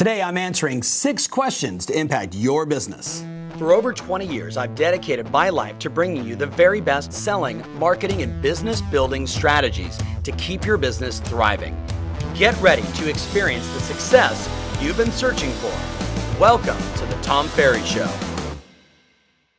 Today, I'm answering 6 questions to impact your business. For over 20 years, I've dedicated my life to bringing you the very best selling, marketing, and business building strategies to keep your business thriving. Get ready to experience the success you've been searching for. Welcome to the Tom Ferry Show.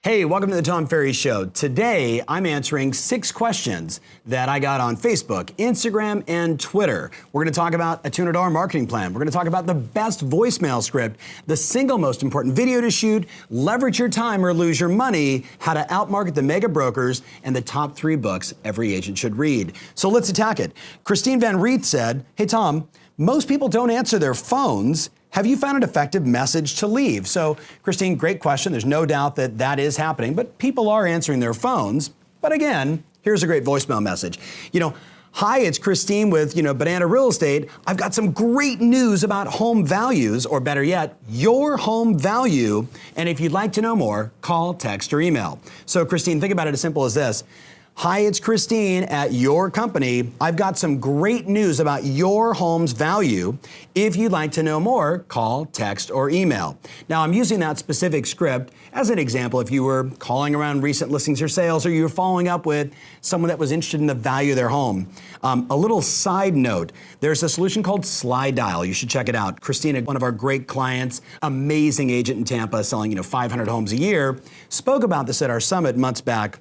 Hey, welcome to the Tom Ferry Show. Today, I'm answering 6 questions that I got on Facebook, Instagram, and Twitter. We're going to talk about a $200 marketing plan. We're going to talk about the best voicemail script, the single most important video to shoot, leverage your time or lose your money, how to outmarket the mega brokers, and the top 3 books every agent should read. So let's attack it. Christine Van Rieth said, "Hey Tom, most people don't answer their phones. Have you found an effective message to leave?" So, Christine, great question. There's no doubt that that is happening, but people are answering their phones. But again, here's a great voicemail message. Hi, it's Christine with, Banana Real Estate. I've got some great news about home values, or better yet, your home value. And if you'd like to know more, call, text, or email. So, Christine, think about it as simple as this. Hi, it's Christine at your company. I've got some great news about your home's value. If you'd like to know more, call, text, or email. Now, I'm using that specific script as an example if you were calling around recent listings or sales, or you were following up with someone that was interested in the value of their home. A little side note, there's a solution called Sly Dial. You should check it out. Christina, one of our great clients, amazing agent in Tampa, selling 500 homes a year, spoke about this at our summit months back.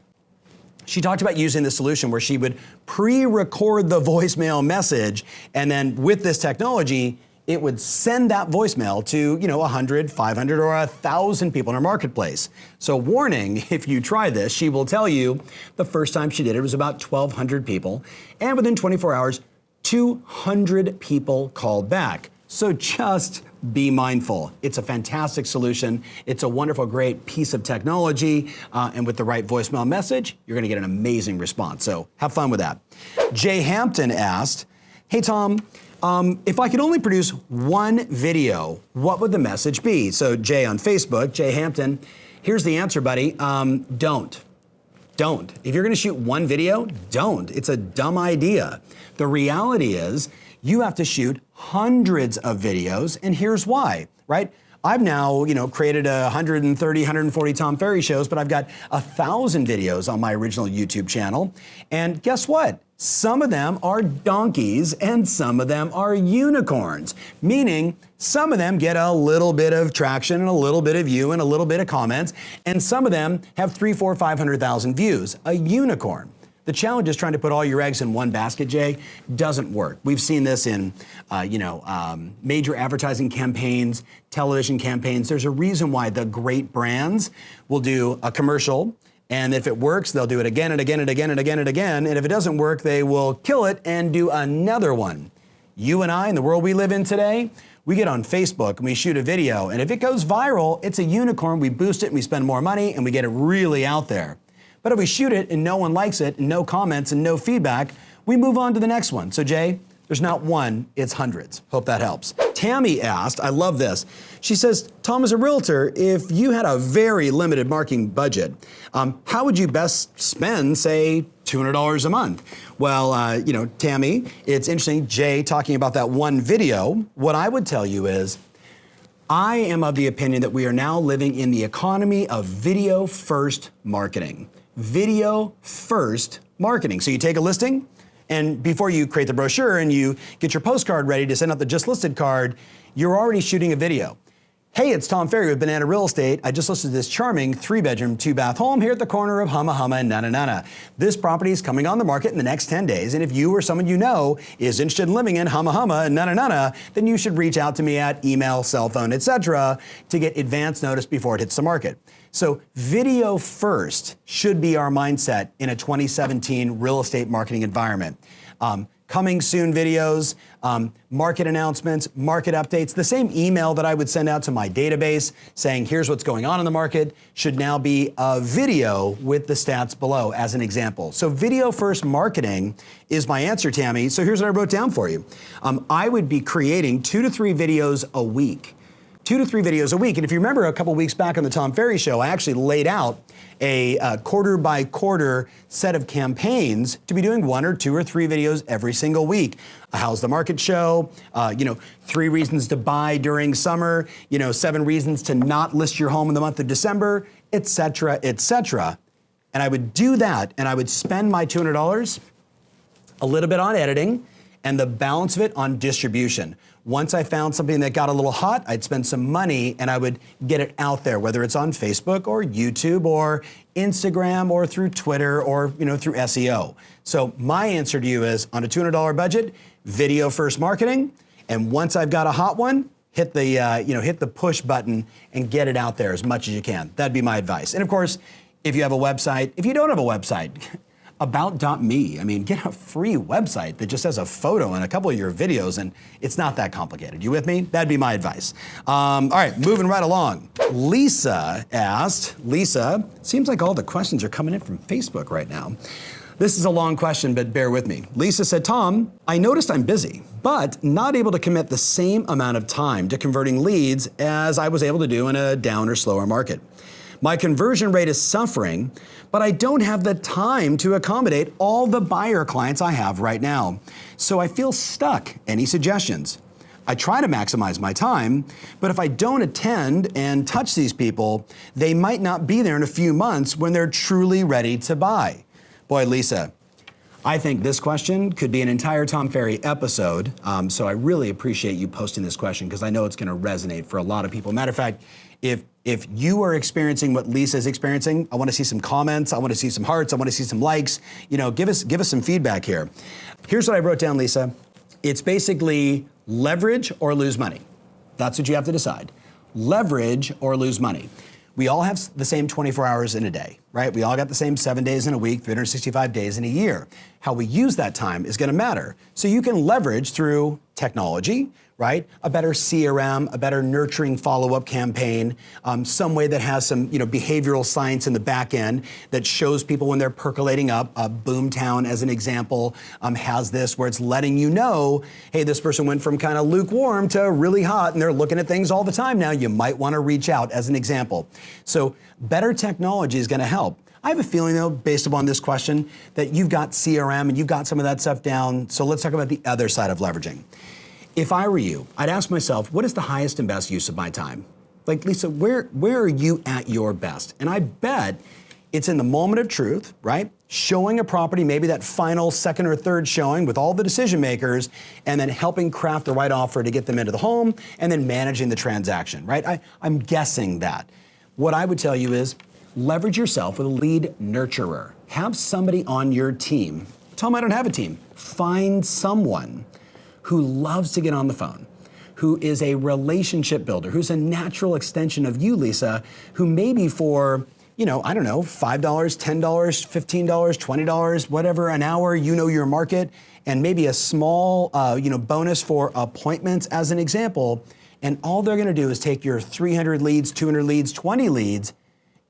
She talked about using the solution where she would pre-record the voicemail message, and then with this technology, it would send that voicemail to, 100, 500, or 1,000 people in her marketplace. So warning, if you try this, she will tell you the first time she did it was about 1,200 people, and within 24 hours, 200 people called back. So just be mindful. It's a fantastic solution. It's a wonderful, great piece of technology. And with the right voicemail message, you're going to get an amazing response. So have fun with that. Jay Hampton asked, "Hey, Tom, if I could only produce one video, what would the message be?" So Jay on Facebook, Jay Hampton, here's the answer, buddy. Don't. If you're going to shoot one video, don't. It's a dumb idea. The reality is, you have to shoot hundreds of videos, and here's why, right? I've now, created 130, 140 Tom Ferry shows, but I've got 1,000 videos on my original YouTube channel. And guess what? Some of them are donkeys and some of them are unicorns, meaning some of them get a little bit of traction and a little bit of view and a little bit of comments, and some of them have 300, 400, 500,000 views, a unicorn. The challenge is trying to put all your eggs in one basket, Jay. Doesn't work. We've seen this in, major advertising campaigns, television campaigns. There's a reason why the great brands will do a commercial, and if it works, they'll do it again and again and again and again and again. And if it doesn't work, they will kill it and do another one. You and I, in the world we live in today, we get on Facebook and we shoot a video, and if it goes viral, it's a unicorn. We boost it and we spend more money and we get it really out there. But if we shoot it and no one likes it, and no comments and no feedback, we move on to the next one. So Jay, there's not one, it's hundreds. Hope that helps. Tammy asked, I love this. She says, "Tom, as a realtor, if you had a very limited marketing budget, how would you best spend, say, $200 a month?" Well, Tammy, it's interesting, Jay talking about that one video. What I would tell you is, I am of the opinion that we are now living in the economy of video-first marketing. Video-first marketing. So you take a listing, and before you create the brochure and you get your postcard ready to send out the just listed card, you're already shooting a video. "Hey, it's Tom Ferry with Banana Real Estate. I just listed this charming 3-bedroom, 2-bath home here at the corner of Humma Humma and Na. This property is coming on the market in the next 10 days, and if you or someone you know is interested in living in Humma Humma and Na, then you should reach out to me at email, cell phone, etc. to get advance notice before it hits the market." So video first should be our mindset in a 2017 real estate marketing environment. Coming soon videos, market announcements, market updates. The same email that I would send out to my database saying, here's what's going on in the market, should now be a video with the stats below as an example. So video first marketing is my answer, Tammy. So here's what I wrote down for you. I would be creating 2 to 3 videos a week. 2 to 3 videos a week. And if you remember a couple weeks back on the Tom Ferry Show, I actually laid out a quarter by quarter set of campaigns to be doing 1 or 2 or 3 videos every single week. A How's the Market show, 3 reasons to buy during summer, 7 reasons to not list your home in the month of December, et cetera, et cetera. And I would do that, and I would spend my $200 a little bit on editing and the balance of it on distribution. Once I found something that got a little hot, I'd spend some money and I would get it out there, whether it's on Facebook or YouTube or Instagram or through Twitter or through SEO. So my answer to you is, on a $200 budget, video first marketing, and once I've got a hot one, hit the push button and get it out there as much as you can. That'd be my advice. And of course, if you have a website, if you don't have a website, about.me. I mean, get a free website that just has a photo and a couple of your videos, and it's not that complicated. You with me? That'd be my advice. All right, moving right along. Lisa asked, seems like all the questions are coming in from Facebook right now. This is a long question, but bear with me. Lisa said, Tom, I noticed I'm busy, but not able to commit the same amount of time to converting leads as I was able to do in a down or slower market. My conversion rate is suffering, but I don't have the time to accommodate all the buyer clients I have right now. So I feel stuck. Any suggestions? I try to maximize my time, but if I don't attend and touch these people, they might not be there in a few months when they're truly ready to buy. Boy, Lisa, I think this question could be an entire Tom Ferry episode, so I really appreciate you posting this question because I know it's going to resonate for a lot of people. Matter of fact, if you are experiencing what Lisa is experiencing, I want to see some comments, I want to see some hearts, I want to see some likes. Give us some feedback here. Here's what I wrote down, Lisa. It's basically leverage or lose money. That's what you have to decide. Leverage or lose money. We all have the same 24 hours in a day, right? We all got the same 7 days in a week, 365 days in a year. How we use that time is going to matter. So you can leverage through technology, right? A better CRM, a better nurturing follow-up campaign, some way that has some behavioral science in the back end that shows people when they're percolating up. Boomtown, as an example, has this where it's letting you know, hey, this person went from kind of lukewarm to really hot and they're looking at things all the time now. You might want to reach out, as an example. So better technology is going to help. I have a feeling, though, based upon this question, that you've got CRM and you've got some of that stuff down. So let's talk about the other side of leveraging. If I were you, I'd ask myself, what is the highest and best use of my time? Like, Lisa, where are you at your best? And I bet it's in the moment of truth, right? Showing a property, maybe that final second or third showing with all the decision makers, and then helping craft the right offer to get them into the home, and then managing the transaction, right? I'm guessing that. What I would tell you is leverage yourself with a lead nurturer. Have somebody on your team. Tell them I don't have a team. Find someone who loves to get on the phone, who is a relationship builder, who's a natural extension of you, Lisa, who maybe for, I don't know, $5, $10, $15, $20, whatever an hour, your market, and maybe a small, bonus for appointments, as an example. And all they're gonna do is take your 300 leads, 200 leads, 20 leads,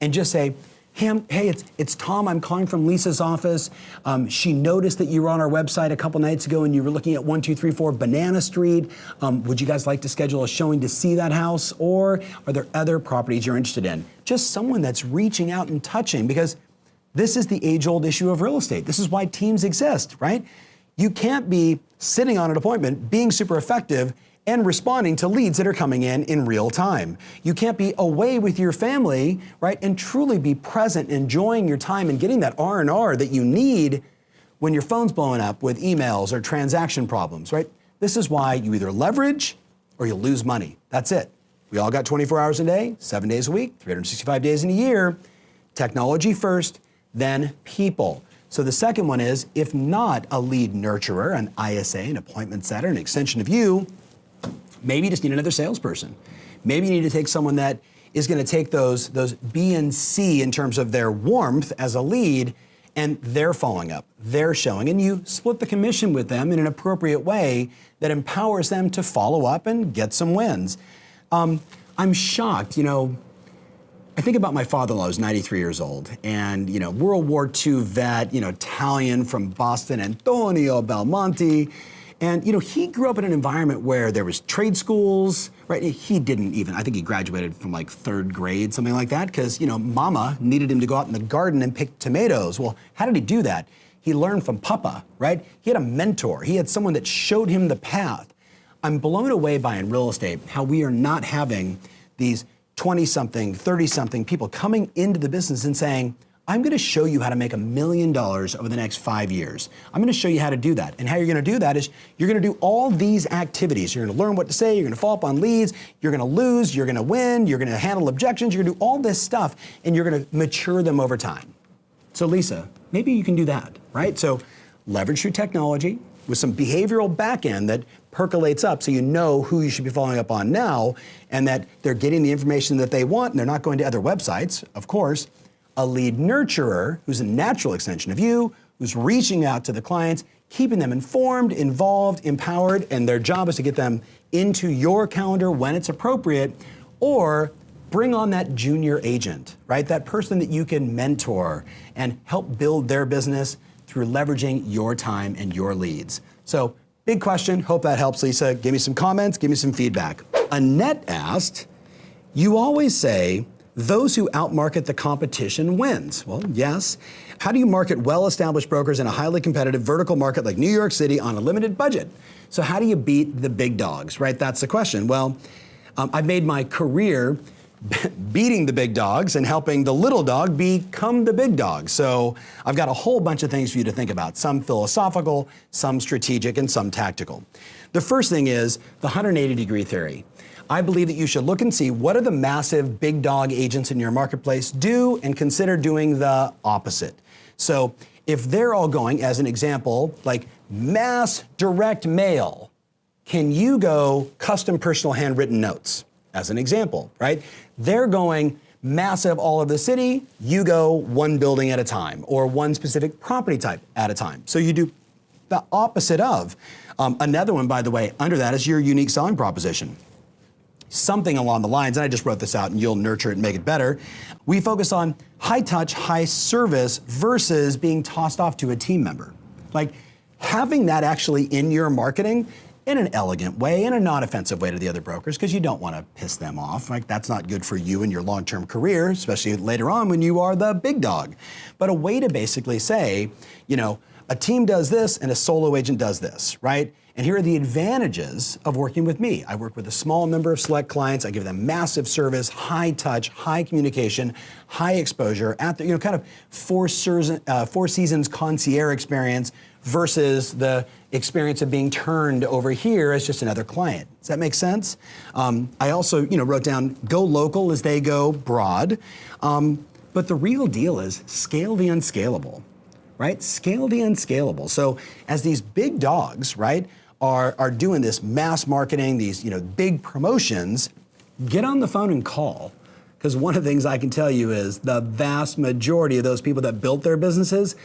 and just say, hey, it's Tom, I'm calling from Lisa's office. She noticed that you were on our website a couple nights ago and you were looking at 1234 Banana Street. Would you guys like to schedule a showing to see that house? Or are there other properties you're interested in? Just someone that's reaching out and touching, because this is the age-old issue of real estate. This is why teams exist, right? You can't be sitting on an appointment, being super effective, and responding to leads that are coming in real time. You can't be away with your family, right, and truly be present, enjoying your time and getting that R&R that you need when your phone's blowing up with emails or transaction problems, right? This is why you either leverage or you lose money. That's it. We all got 24 hours a day, 7 days a week, 365 days in a year. Technology first, then people. So the second one is, if not a lead nurturer, an ISA, an appointment setter, an extension of you, maybe you just need another salesperson. Maybe you need to take someone that is going to take those B and C in terms of their warmth as a lead, and they're following up, they're showing, and you split the commission with them in an appropriate way that empowers them to follow up and get some wins. I'm shocked, I think about my father-in-law, who's 93 years old, and World War II vet, Italian from Boston, Antonio Belmonte. And he grew up in an environment where there was trade schools, right? He didn't even, I think he graduated from like 3rd grade, something like that, because mama needed him to go out in the garden and pick tomatoes. Well, how did he do that? He learned from papa, right? He had a mentor. He had someone that showed him the path. I'm blown away by in real estate how we are not having these 20-something, 30-something people coming into the business and saying, I'm going to show you how to make $1 million over the next 5 years. I'm going to show you how to do that. And how you're going to do that is you're going to do all these activities. You're going to learn what to say. You're going to follow up on leads. You're going to lose. You're going to win. You're going to handle objections. You're going to do all this stuff, and you're going to mature them over time. So Lisa, maybe you can do that, right? So leverage through technology with some behavioral back end that percolates up so you know who you should be following up on now and that they're getting the information that they want and they're not going to other websites, of course. A lead nurturer who's a natural extension of you, who's reaching out to the clients, keeping them informed, involved, empowered, and their job is to get them into your calendar when it's appropriate, or bring on that junior agent, right? That person that you can mentor and help build their business through leveraging your time and your leads. So, big question. Hope that helps, Lisa. Give me some comments, give me some feedback. Annette asked, you always say, those who outmarket the competition wins. Well, yes. How do you market well-established brokers in a highly competitive vertical market like New York City on a limited budget? So how do you beat the big dogs, right? That's the question. Well, I've made my career beating the big dogs and helping the little dog become the big dog. So I've got a whole bunch of things for you to think about, some philosophical, some strategic, and some tactical. The first thing is the 180-degree theory. I believe that you should look and see what are the massive big dog agents in your marketplace do and consider doing the opposite. So if they're all going, as an example, like mass direct mail, can you go custom personal handwritten notes? As an example, right? They're going massive all over the city, you go one building at a time or one specific property type at a time. So you do the opposite of. Another one, by the way, under that is your unique selling proposition. Something along the lines, and I just wrote this out and you'll nurture it and make it better. We focus on high touch, high service versus being tossed off to a team member. Like having that actually in your marketing in an elegant way, in a non-offensive way to the other brokers, because you don't want to piss them off. Like that's not good for you and your long-term career, especially later on when you are the big dog. But a way to basically say, a team does this and a solo agent does this, right? And here are the advantages of working with me. I work with a small number of select clients. I give them massive service, high touch, high communication, high exposure at the, kind of four seasons concierge experience versus the experience of being turned over here as just another client. Does that make sense? I also, wrote down go local as they go broad. But the real deal is scale the unscalable, right? Scale the unscalable. So as these big dogs, right, are doing this mass marketing, these big promotions, get on the phone and call. Because one of the things I can tell you is the vast majority of those people that built their businesses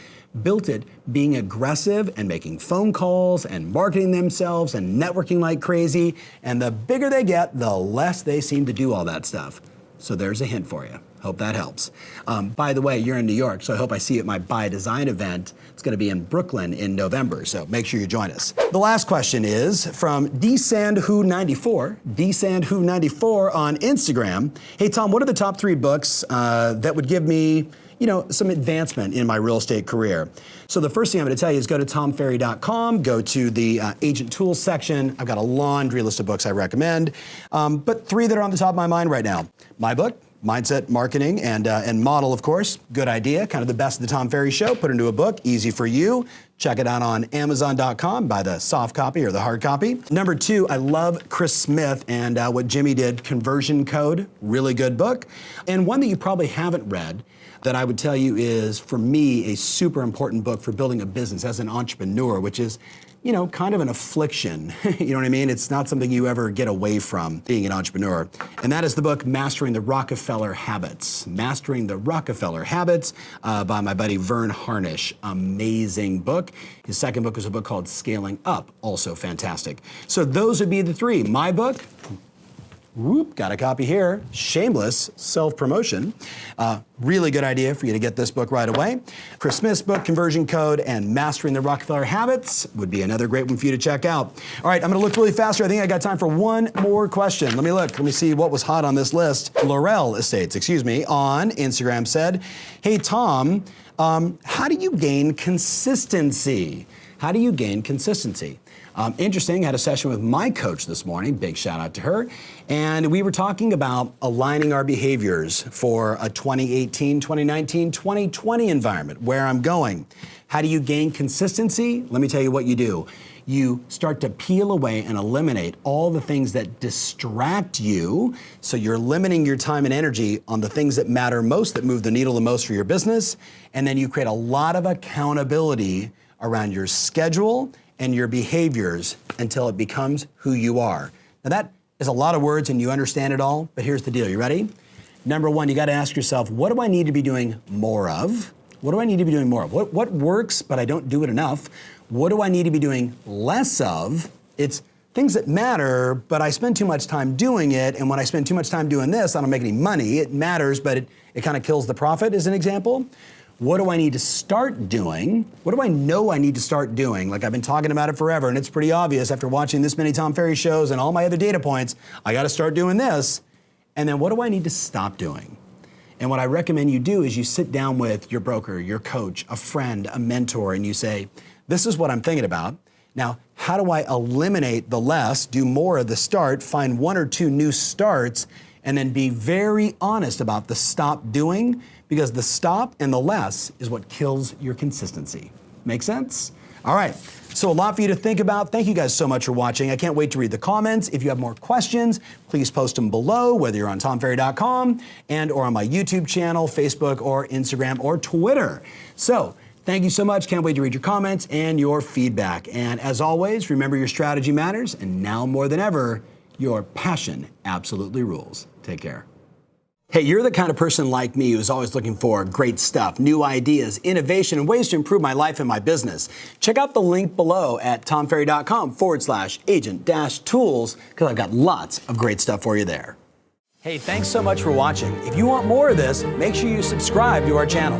built it being aggressive and making phone calls and marketing themselves and networking like crazy. And the bigger they get, the less they seem to do all that stuff. So there's a hint for you. Hope that helps. By the way, you're in New York, so I hope I see you at my Buy Design event. It's going to be in Brooklyn in November, so make sure you join us. The last question is from dsandwho94, dsandwho94 on Instagram. Hey, Tom, what are the top 3 books that would give me some advancement in my real estate career? So the first thing I'm going to tell you is go to tomferry.com, go to the agent tools section. I've got a laundry list of books I recommend, but 3 that are on the top of my mind right now. My book, Mindset, Marketing, and Model, of course. Good idea, kind of the best of the Tom Ferry Show, put into a book, easy for you. Check it out on Amazon.com, buy the soft copy or the hard copy. Number 2, I love Chris Smith and what Jimmy did, Conversion Code, really good book. And one that you probably haven't read that I would tell you is, for me, a super important book for building a business as an entrepreneur, which is, kind of an affliction. You know what I mean? It's not something you ever get away from, being an entrepreneur. And that is the book, Mastering the Rockefeller Habits. Mastering the Rockefeller Habits by my buddy Vern Harnish. Amazing book. His second book is a book called Scaling Up, also fantastic. So those would be the 3. My book, Whoop, got a copy here. Shameless self-promotion. Really good idea for you to get this book right away. Chris Smith's book, Conversion Code and Mastering the Rockefeller Habits, would be another great one for you to check out. All right, I'm gonna look really fast here. I think I got time for one more question. Let me look, let me see what was hot on this list. Laurel Estates, on Instagram said, hey Tom, how do you gain consistency? How do you gain consistency? Interesting, had a session with my coach this morning, big shout out to her, and we were talking about aligning our behaviors for a 2018, 2019, 2020 environment, where I'm going. How do you gain consistency? Let me tell you what you do. You start to peel away and eliminate all the things that distract you, so you're limiting your time and energy on the things that matter most, that move the needle the most for your business, and then you create a lot of accountability around your schedule and your behaviors until it becomes who you are. Now that is a lot of words and you understand it all, but here's the deal, you ready? Number one, you gotta ask yourself, what do I need to be doing more of? What do I need to be doing more of? What works, but I don't do it enough? What do I need to be doing less of? It's things that matter, but I spend too much time doing it, and when I spend too much time doing this, I don't make any money. It matters, but it kind of kills the profit, as an example. What do I need to start doing? What do I know I need to start doing? Like, I've been talking about it forever, and it's pretty obvious after watching this many Tom Ferry shows and all my other data points, I gotta start doing this. And then what do I need to stop doing? And what I recommend you do is you sit down with your broker, your coach, a friend, a mentor, and you say, this is what I'm thinking about. Now, how do I eliminate the less, do more of the start, find one or two new starts, and then be very honest about the stop doing, because the stop and the less is what kills your consistency. Make sense? All right, so a lot for you to think about. Thank you guys so much for watching. I can't wait to read the comments. If you have more questions, please post them below, whether you're on tomferry.com and or on my YouTube channel, Facebook or Instagram or Twitter. So thank you so much. Can't wait to read your comments and your feedback. And as always, remember your strategy matters, and now more than ever, your passion absolutely rules. Take care. Hey, you're the kind of person like me who's always looking for great stuff, new ideas, innovation, and ways to improve my life and my business. Check out the link below at tomferry.com/agent-tools, because I've got lots of great stuff for you there. Hey, thanks so much for watching. If you want more of this, make sure you subscribe to our channel.